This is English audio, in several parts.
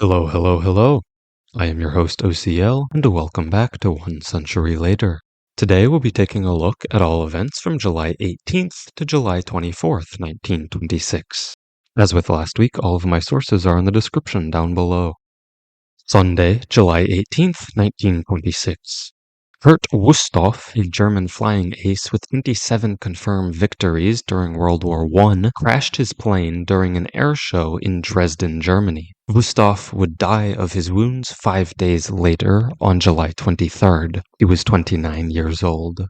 Hello, hello, hello. I am your host OCL, and welcome back to 1 Century Later. Today we'll be taking a look at all events from July 18th to July 24th, 1926. As with last week, all of my sources are in the description down below. Sunday, July 18th, 1926. Kurt Wusthof, a German flying ace with 27 confirmed victories during World War I, crashed his plane during an air show in Dresden, Germany. Wusthof would die of his wounds 5 days later, on July 23rd. He was 29 years old.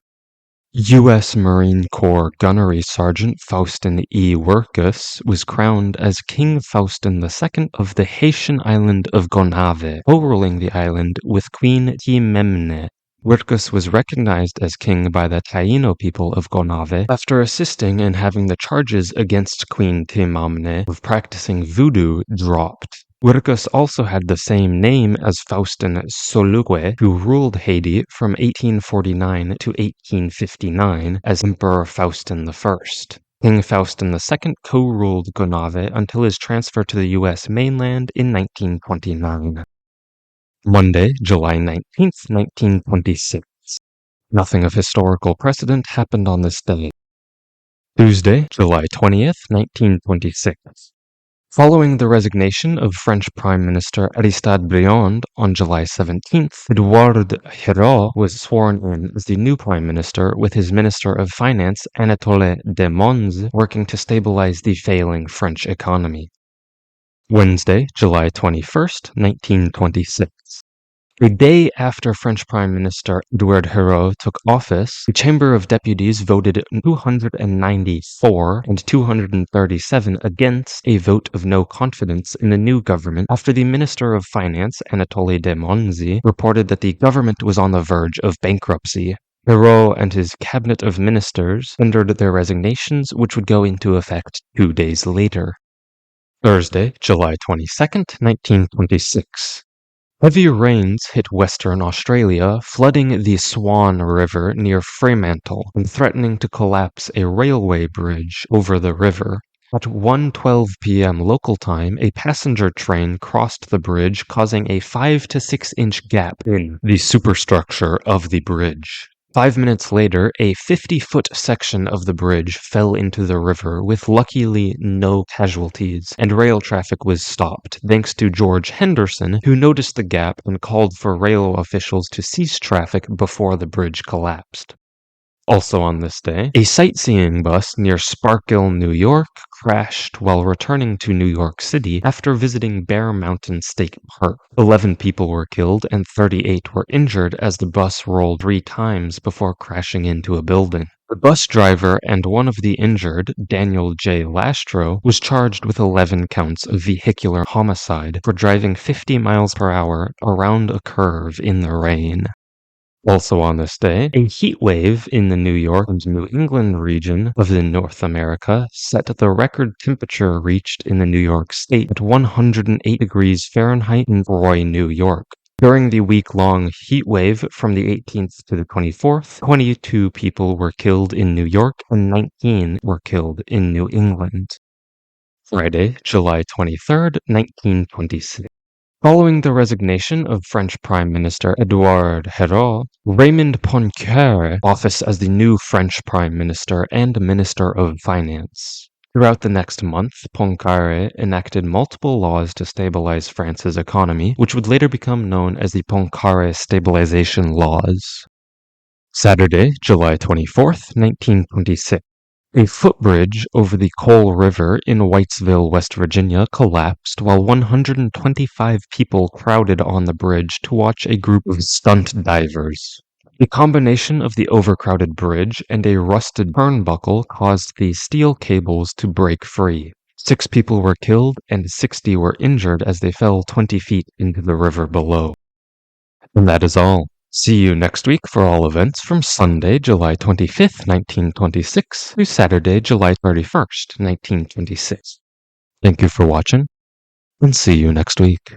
U.S. Marine Corps Gunnery Sergeant Faustin E. Wirkus was crowned as King Faustin II of the Haitian island of Gonave, co-ruling the island with Queen Timemne. Wirkus was recognized as king by the Taino people of Gonave after assisting in having the charges against Queen Timamne of practicing voodoo dropped. Wirkus also had the same name as Faustin Solugwe, who ruled Haiti from 1849 to 1859 as Emperor Faustin I. King Faustin II co-ruled Gonave until his transfer to the U.S. mainland in 1929. Monday, July 19th, 1926. Nothing of historical precedent happened on this day. Tuesday, July 20th, 1926. Following the resignation of French Prime Minister Aristide Briand on July 17th, Edouard Herrault was sworn in as the new Prime Minister with his Minister of Finance Anatole de Mons working to stabilize the failing French economy. Wednesday, July 21st, 1926. A day after French Prime Minister Edouard Herrault took office, the Chamber of Deputies voted 294 and 237 against a vote of no confidence in the new government after the Minister of Finance, Anatole de Monzi, reported that the government was on the verge of bankruptcy. Herrault and his cabinet of ministers tendered their resignations, which would go into effect 2 days later. Thursday, July 22nd, 1926. Heavy rains hit Western Australia, flooding the Swan River near Fremantle and threatening to collapse a railway bridge over the river. At 1:12 p.m. local time, a passenger train crossed the bridge, causing a 5 to 6 inch gap in the superstructure of the bridge. 5 minutes later, a 50-foot section of the bridge fell into the river with luckily no casualties, and rail traffic was stopped, thanks to George Henderson, who noticed the gap and called for rail officials to cease traffic before the bridge collapsed. Also on this day, a sightseeing bus near Sparkill, New York, crashed while returning to New York City after visiting Bear Mountain State Park. 11 people were killed and 38 were injured as the bus rolled 3 times before crashing into a building. The bus driver and one of the injured, Daniel J. Lastro, was charged with 11 counts of vehicular homicide for driving 50 miles per hour around a curve in the rain. Also on this day, a heat wave in the New York and New England region of North America set the record temperature reached in the New York State at 108 degrees Fahrenheit in Roy, New York. During the week-long heat wave from the 18th to the 24th, 22 people were killed in New York and 19 were killed in New England. Friday, July 23rd, 1926. Following the resignation of French Prime Minister Edouard Herrault, Raymond Poincaré took office as the new French Prime Minister and Minister of Finance. Throughout the next month, Poincaré enacted multiple laws to stabilize France's economy, which would later become known as the Poincaré Stabilization Laws. Saturday, July 24th, 1926. A footbridge over the Coal River in Whitesville, West Virginia collapsed while 125 people crowded on the bridge to watch a group of stunt divers. A combination of the overcrowded bridge and a rusted turnbuckle caused the steel cables to break free. 6 people were killed and 60 were injured as they fell 20 feet into the river below. And that is all. See you next week for all events from Sunday, July 25th, 1926 to Saturday, July 31st, 1926. Thank you for watching, and see you next week.